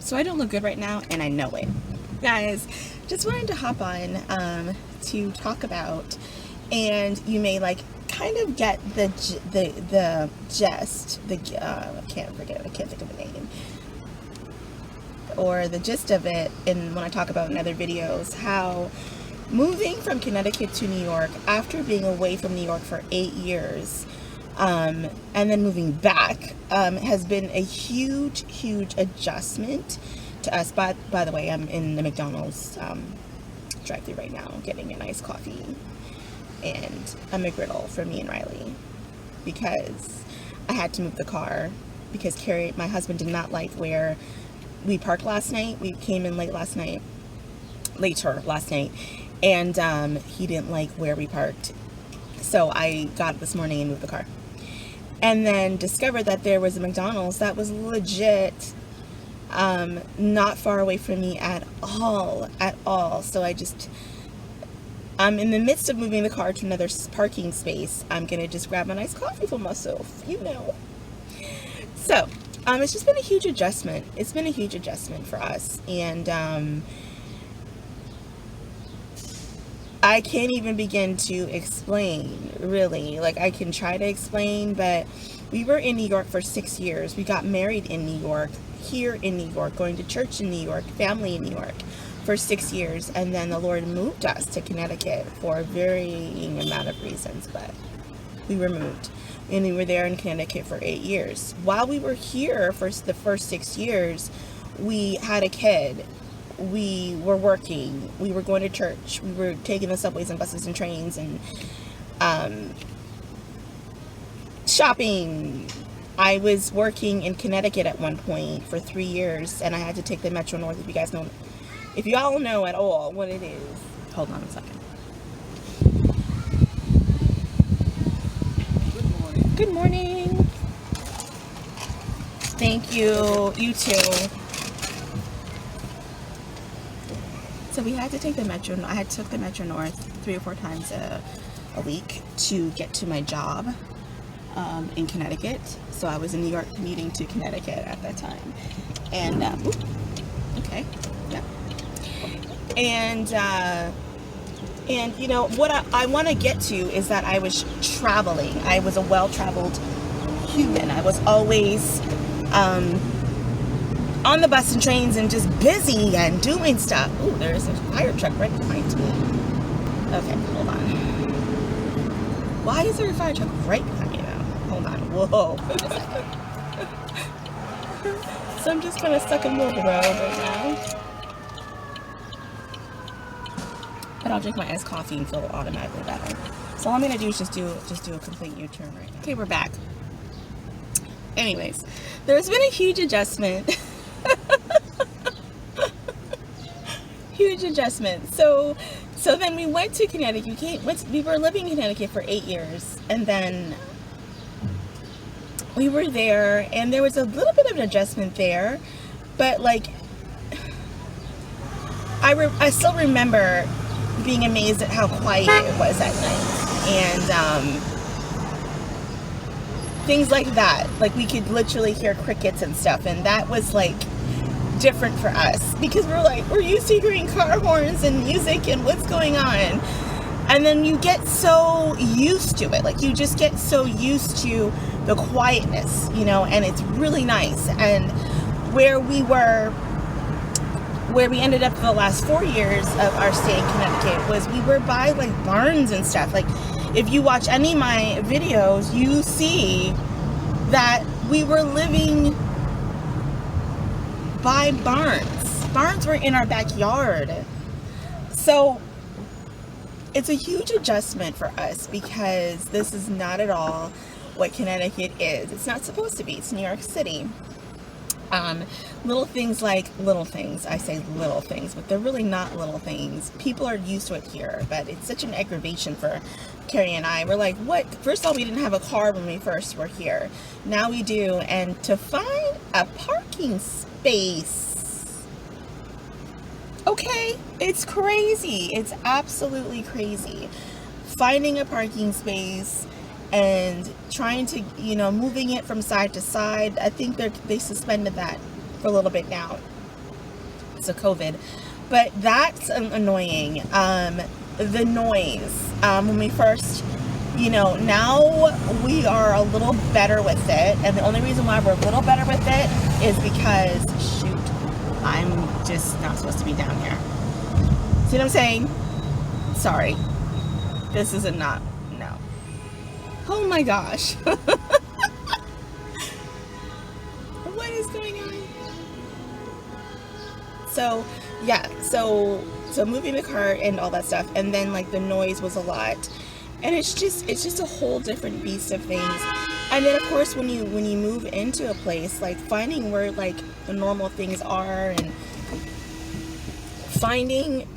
So I don't look good right now, and I know it. Guys, just wanted to hop on to talk about, and you may like kind of get the gist, I can't think of the name, or the gist of it, and when I talk about in other videos, how moving from Connecticut to New York after being away from New York for 8 years, and then moving back, has been a huge adjustment to us. By the way, I'm in the McDonald's drive-thru right now getting a nice coffee and a McGriddle for me and Riley, because I had to move the car because Carrie, my husband, did not like where we parked last night. We came in later last night, and he didn't like where we parked. So I got up this morning and moved the car, and then discovered that there was a McDonald's that was legit not far away from me at all. So I'm in the midst of moving the car to another parking space. I'm gonna just grab a nice coffee for myself, So it's just been a huge adjustment. It's been a huge adjustment for us, and I can't even begin to explain, really. Like, I can try to explain, but we were in New York for 6 years. We got married in New York, here in New York, going to church in New York, family in New York for 6 years. And then the Lord moved us to Connecticut for a varying amount of reasons, but we were moved. And we were there in Connecticut for 8 years. While we were here for the first 6 years, we had a kid. We were working, we were going to church, we were taking the subways and buses and trains, and shopping. I was working in Connecticut at one point for 3 years, and I had to take the Metro North. If you all know at all what it is. Hold on a second. Good morning. Thank you. You too. So we had to take the Metro. I had took the Metro North 3 or 4 times a week to get to my job in Connecticut. So I was in New York commuting to Connecticut at that time. And okay, yeah. And you know what I want to get to is that I was traveling. I was a well-traveled human. I was always on the bus and trains and just busy and doing stuff. Ooh, there's a fire truck right behind me. Okay, hold on. Why is there a fire truck right behind me now? Hold on. Whoa. Wait a second. So I'm just gonna stuck in the middle of the road right now. But I'll drink my iced coffee and feel automatically better. So all I'm gonna do is just do a complete U-turn right now. Okay, we're back. Anyways, there's been a huge adjustment. Huge adjustment. So then we went to Connecticut. We were living in Connecticut for 8 years, and then we were there, and there was a little bit of an adjustment there, but like I still remember being amazed at how quiet it was at night, and things like that. Like, we could literally hear crickets and stuff, and that was like different for us, because we're used to hearing car horns and music and what's going on, and then you get so used to it. Like, you just get so used to the quietness, and it's really nice. And where we ended up for the last 4 years of our stay in Connecticut was we were by like barns and stuff. Like, if you watch any of my videos, you see that we were living by barns. Barns were in our backyard. So it's a huge adjustment for us, because this is not at all what Connecticut is. It's not supposed to be. It's New York City. Little things, I say little things, but they're really not little things. People are used to it here, but it's such an aggravation for Carrie and I. We're like, what? First of all, we didn't have a car when we first were here. Now we do. And to find a parking space, okay, it's crazy. It's absolutely crazy. Finding a parking space and trying to, moving it from side to side. I think they suspended that for a little bit now. months of COVID. But that's annoying. The noise. When we first, now we are a little better with it. And the only reason why we're a little better with it is because, shoot, I'm just not supposed to be down here. See what I'm saying? Sorry. This is no. Oh my gosh. What is going on? So, yeah. So moving the car and all that stuff. And then, like, the noise was a lot. And it's just a whole different beast of things. And then, of course, when you move into a place, like, finding where, like, the normal things are, and finding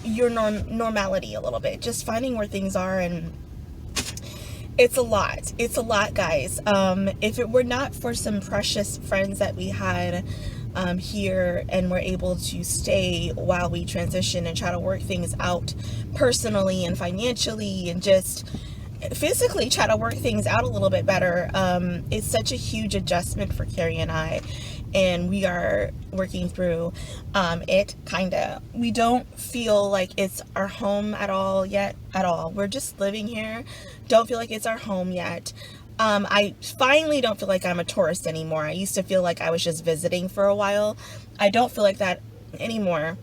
your normality a little bit, just finding where things are. And it's a lot, guys. If it were not for some precious friends that we had here, and were able to stay while we transition and try to work things out personally and financially, and just physically try to work things out a little bit better, it's such a huge adjustment for Carrie and I. And we are working through it, kind of. We don't feel like it's our home at all yet, at all. We're just living here. Don't feel like it's our home yet. I finally don't feel like I'm a tourist anymore. I used to feel like I was just visiting for a while. I don't feel like that anymore,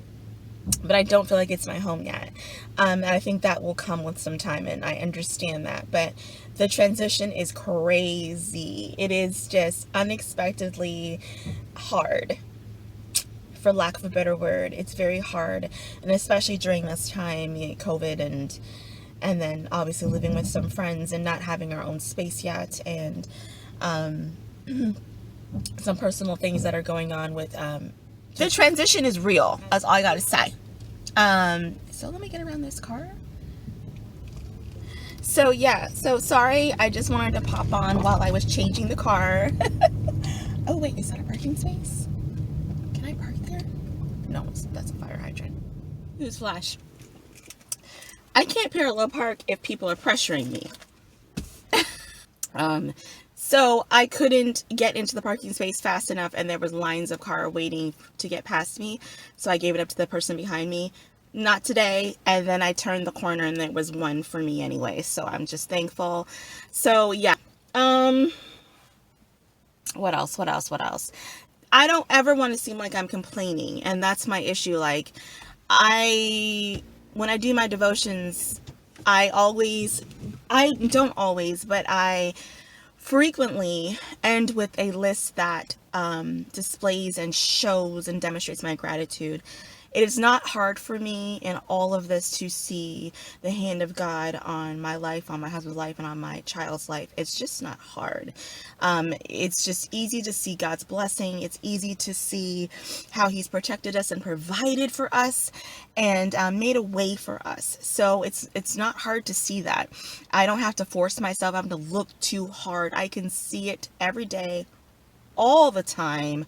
but I don't feel like it's my home yet. And I think that will come with some time, and I understand that. But the transition is crazy. It is just unexpectedly hard, for lack of a better word. It's very hard, and especially during this time, COVID, and then obviously living with some friends and not having our own space yet, and some personal things that are going on with the transition is real. That's all I gotta say. So let me get around this car. So yeah, so sorry, I just wanted to pop on while I was changing the car. Oh wait, is that a parking space? Can I park there? No, that's a fire hydrant. Newsflash. I can't parallel park if people are pressuring me. So I couldn't get into the parking space fast enough, and there was lines of car waiting to get past me. So I gave it up to the person behind me. Not today. And then I turned the corner, and there was one for me anyway. So I'm just thankful. So yeah. What else? I don't ever want to seem like I'm complaining, and that's my issue. Like, when I do my devotions, I frequently end with a list that displays and shows and demonstrates my gratitude. It is not hard for me in all of this to see the hand of God on my life, on my husband's life, and on my child's life. It's just not hard. It's just easy to see God's blessing. It's easy to see how he's protected us and provided for us, and made a way for us. So it's not hard to see that. I don't have to force myself. I have to look too hard. I can see it every day, all the time.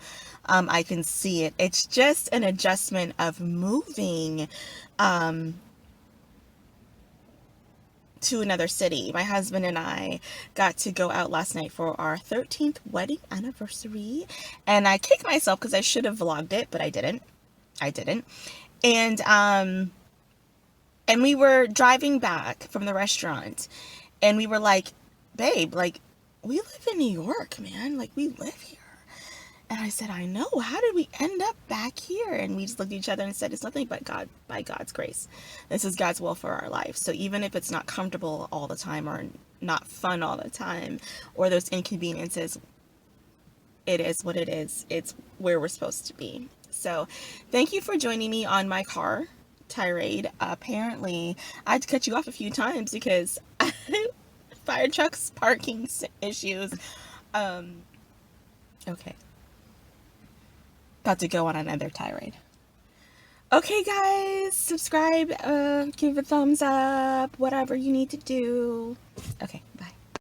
I can see it. It's just an adjustment of moving to another city. My husband and I got to go out last night for our 13th wedding anniversary, and I kicked myself because I should have vlogged it, but I didn't. And we were driving back from the restaurant, and we were like, babe, like, we live in New York, man. Like, we live here. And I said, I know. How did we end up back here? And we just looked at each other and said, it's nothing but God, by God's grace. This is God's will for our life. So even if it's not comfortable all the time, or not fun all the time, or those inconveniences, it is what it is. It's where we're supposed to be. So thank you for joining me on my car tirade. Apparently, I had to cut you off a few times because fire trucks, parking issues. Okay. About to go on another tirade. Okay, guys, subscribe, give a thumbs up, whatever you need to do. Okay, bye.